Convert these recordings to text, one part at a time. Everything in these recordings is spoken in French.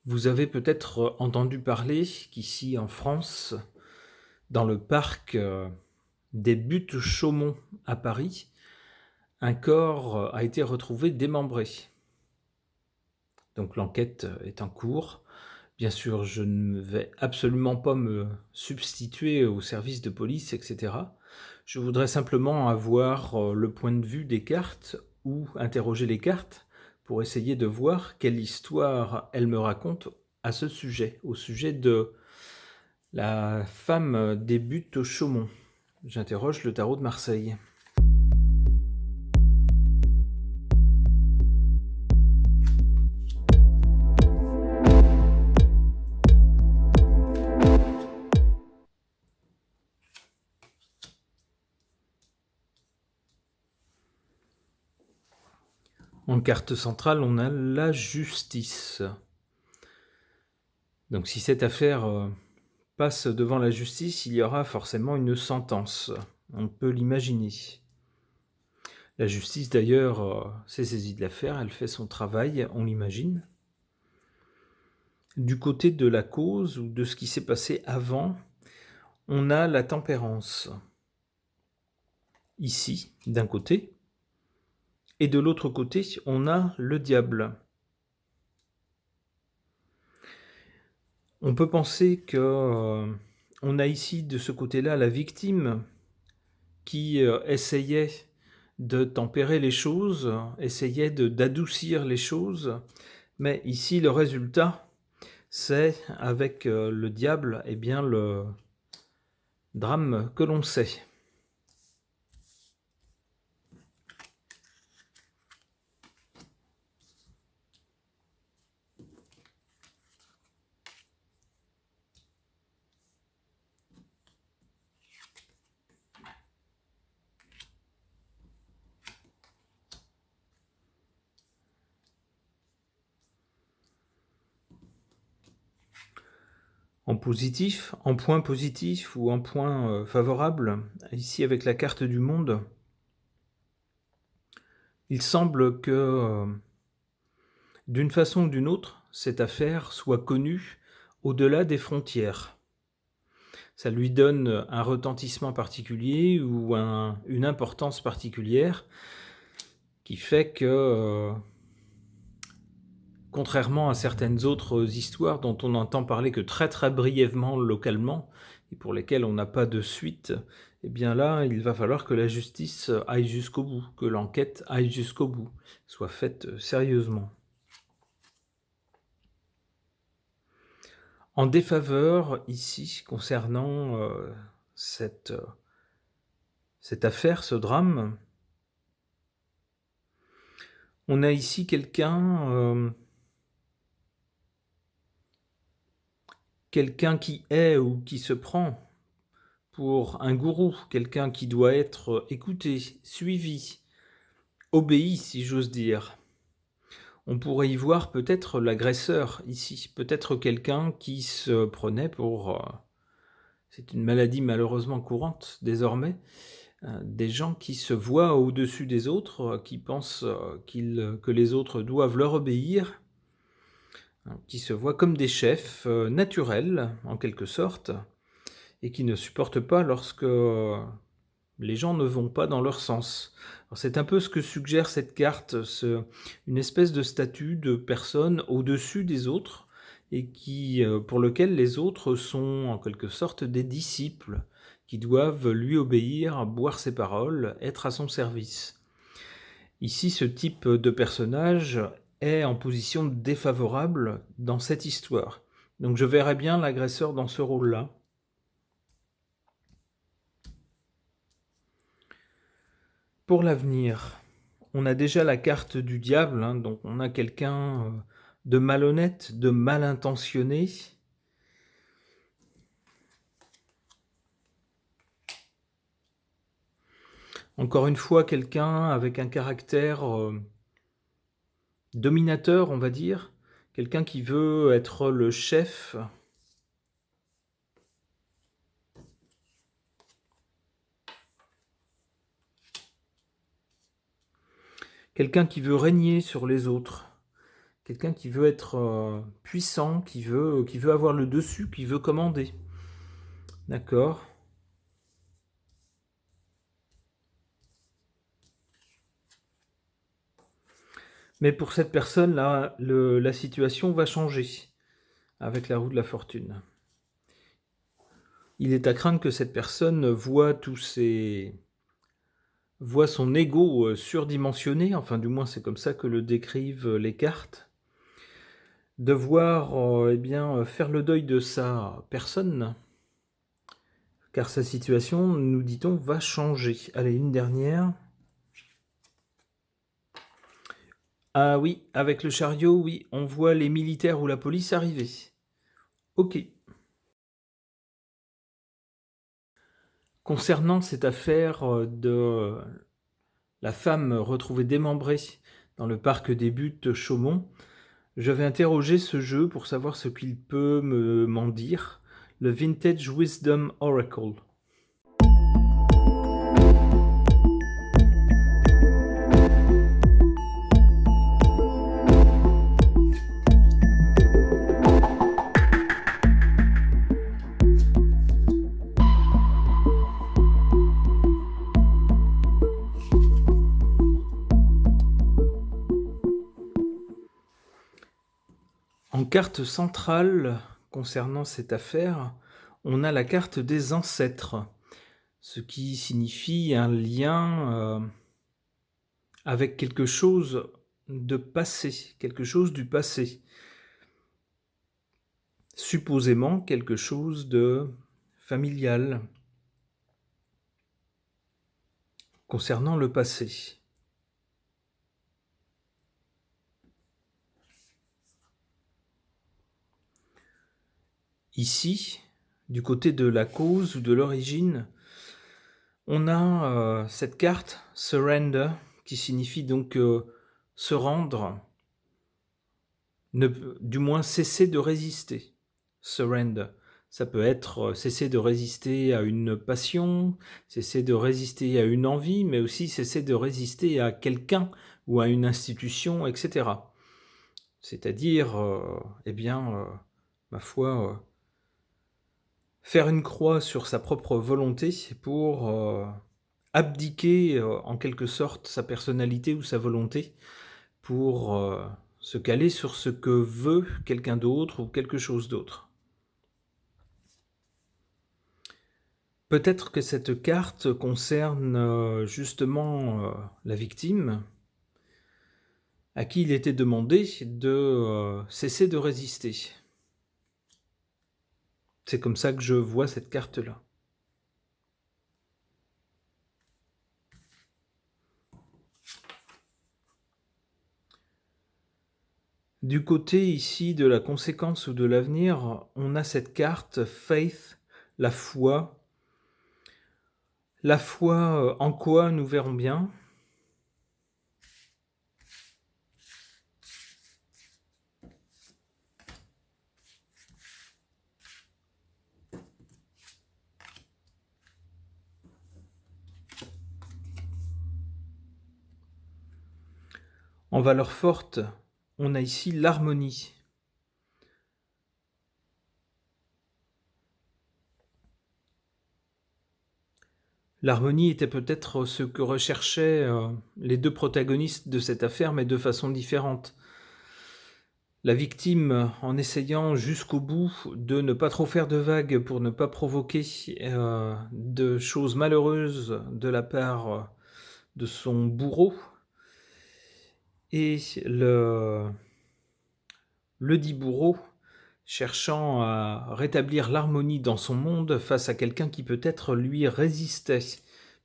Vous avez peut-être entendu parler qu'ici en France, dans le parc des Buttes-Chaumont à Paris, un corps a été retrouvé démembré. Donc l'enquête est en cours. Bien sûr, je ne vais absolument pas me substituer aux services de police, etc. Je voudrais simplement avoir le point de vue des cartes ou interroger les cartes pour essayer de voir quelle histoire elles me racontent à ce sujet, au sujet de la femme des Buttes-Chaumont. J'interroge le tarot de Marseille. En carte centrale, on a la justice. Donc si cette affaire passe devant la justice, il y aura forcément une sentence. On peut l'imaginer. La justice, d'ailleurs, s'est saisie de l'affaire, elle fait son travail, on l'imagine. Du côté de la cause ou de ce qui s'est passé avant, on a la tempérance. Ici, d'un côté, et de l'autre côté, on a le diable. On peut penser que on a ici de ce côté-là la victime qui essayait de tempérer les choses, essayait d'adoucir les choses, mais ici le résultat, c'est avec le diable, eh bien le drame que l'on sait. En positif, en point positif ou en point favorable, ici avec la carte du monde, il semble que d'une façon ou d'une autre, cette affaire soit connue au-delà des frontières. Ça lui donne un retentissement particulier ou une importance particulière qui fait que, contrairement à certaines autres histoires dont on n'entend parler que très très brièvement localement et pour lesquelles on n'a pas de suite, eh bien là, il va falloir que la justice aille jusqu'au bout, que l'enquête aille jusqu'au bout, soit faite sérieusement. En défaveur, ici, concernant cette affaire, ce drame, on a ici quelqu'un qui est ou qui se prend pour un gourou, quelqu'un qui doit être écouté, suivi, obéi, si j'ose dire. On pourrait y voir peut-être l'agresseur ici, peut-être quelqu'un qui se prenait pour... c'est une maladie malheureusement courante désormais, des gens qui se voient au-dessus des autres, qui pensent que les autres doivent leur obéir, qui se voient comme des chefs naturels, en quelque sorte, et qui ne supportent pas lorsque les gens ne vont pas dans leur sens. Alors c'est un peu ce que suggère cette carte, une espèce de statut de personne au-dessus des autres, et pour lequel les autres sont en quelque sorte des disciples, qui doivent lui obéir, boire ses paroles, être à son service. Ici, ce type de personnage est en position défavorable dans cette histoire. Donc je verrais bien l'agresseur dans ce rôle-là. Pour l'avenir, on a déjà la carte du diable, donc on a quelqu'un de malhonnête, de mal intentionné. Encore une fois, quelqu'un avec un caractère dominateur, on va dire, quelqu'un qui veut être le chef. Quelqu'un qui veut régner sur les autres, quelqu'un qui veut être puissant, qui veut avoir le dessus, qui veut commander. D'accord. Mais pour cette personne-là, la situation va changer avec la roue de la fortune. Il est à craindre que cette personne voit son ego surdimensionné, enfin du moins c'est comme ça que le décrivent les cartes, devoir faire le deuil de sa personne, car sa situation, nous dit-on, va changer. Allez, une dernière. Ah oui, avec le chariot, oui, on voit les militaires ou la police arriver. Ok. Concernant cette affaire de la femme retrouvée démembrée dans le parc des Buttes Chaumont, je vais interroger ce jeu pour savoir ce qu'il peut m'en dire. Le Vintage Wisdom Oracle. En carte centrale, concernant cette affaire, on a la carte des ancêtres, ce qui signifie un lien avec quelque chose de passé, quelque chose du passé. Supposément quelque chose de familial concernant le passé. Ici, du côté de la cause ou de l'origine, on a cette carte Surrender qui signifie donc se rendre, du moins cesser de résister. Surrender. Ça peut être cesser de résister à une passion, cesser de résister à une envie, mais aussi cesser de résister à quelqu'un ou à une institution, etc. C'est-à-dire, ma foi, faire une croix sur sa propre volonté pour abdiquer en quelque sorte sa personnalité ou sa volonté pour se caler sur ce que veut quelqu'un d'autre ou quelque chose d'autre. Peut-être que cette carte concerne justement la victime à qui il était demandé de cesser de résister. C'est comme ça que je vois cette carte-là. Du côté ici de la conséquence ou de l'avenir, on a cette carte Faith, la foi. La foi en quoi, nous verrons bien. En valeur forte, on a ici l'harmonie. L'harmonie était peut-être ce que recherchaient les deux protagonistes de cette affaire, mais de façon différente. La victime, en essayant jusqu'au bout de ne pas trop faire de vagues pour ne pas provoquer de choses malheureuses de la part de son bourreau, et le dit bourreau cherchant à rétablir l'harmonie dans son monde face à quelqu'un qui peut-être lui résistait,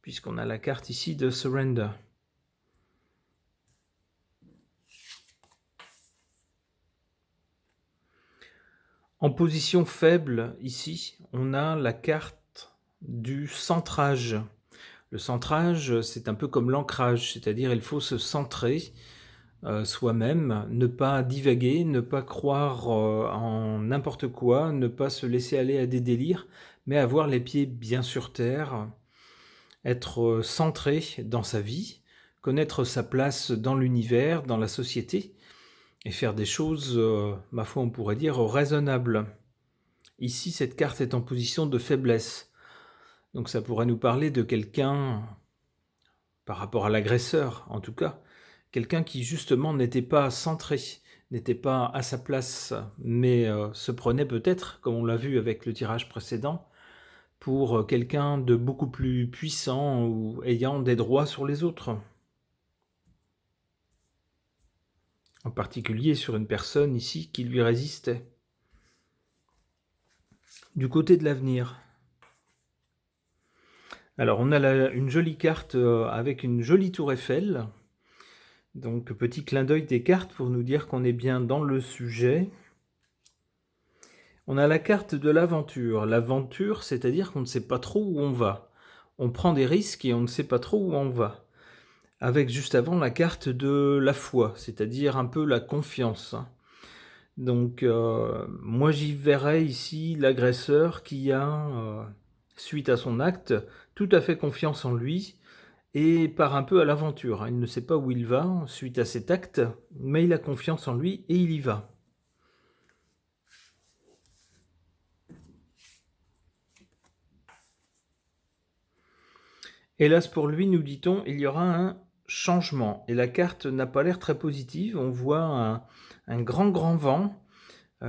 puisqu'on a la carte ici de Surrender. En position faible, ici, on a la carte du centrage. Le centrage, c'est un peu comme l'ancrage, c'est-à-dire il faut se centrer soi-même, ne pas divaguer, ne pas croire en n'importe quoi, ne pas se laisser aller à des délires, mais avoir les pieds bien sur terre, être centré dans sa vie, connaître sa place dans l'univers, dans la société, et faire des choses, ma foi, on pourrait dire raisonnables. Ici, cette carte est en position de faiblesse, donc ça pourrait nous parler de quelqu'un, par rapport à l'agresseur en tout cas, quelqu'un qui justement n'était pas centré, n'était pas à sa place, mais se prenait peut-être, comme on l'a vu avec le tirage précédent, pour quelqu'un de beaucoup plus puissant ou ayant des droits sur les autres. En particulier sur une personne ici qui lui résistait. Du côté de l'avenir. Alors on a une jolie carte avec une jolie tour Eiffel. Donc petit clin d'œil des cartes pour nous dire qu'on est bien dans le sujet. On a la carte de l'aventure. L'aventure, c'est-à-dire qu'on ne sait pas trop où on va. On prend des risques et on ne sait pas trop où on va. Avec juste avant la carte de la foi, c'est-à-dire un peu la confiance. Donc moi j'y verrais ici l'agresseur qui a, suite à son acte, tout à fait confiance en lui et part un peu à l'aventure. Il ne sait pas où il va suite à cet acte, mais il a confiance en lui et il y va. Hélas pour lui, nous dit-on, il y aura un changement. Et la carte n'a pas l'air très positive. On voit un grand vent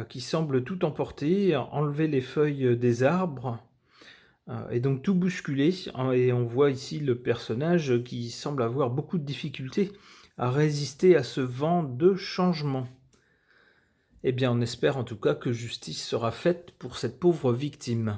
qui semble tout emporter, enlever les feuilles des arbres, et donc tout bousculer. Et on voit ici le personnage qui semble avoir beaucoup de difficultés à résister à ce vent de changement. Eh bien, on espère en tout cas que justice sera faite pour cette pauvre victime.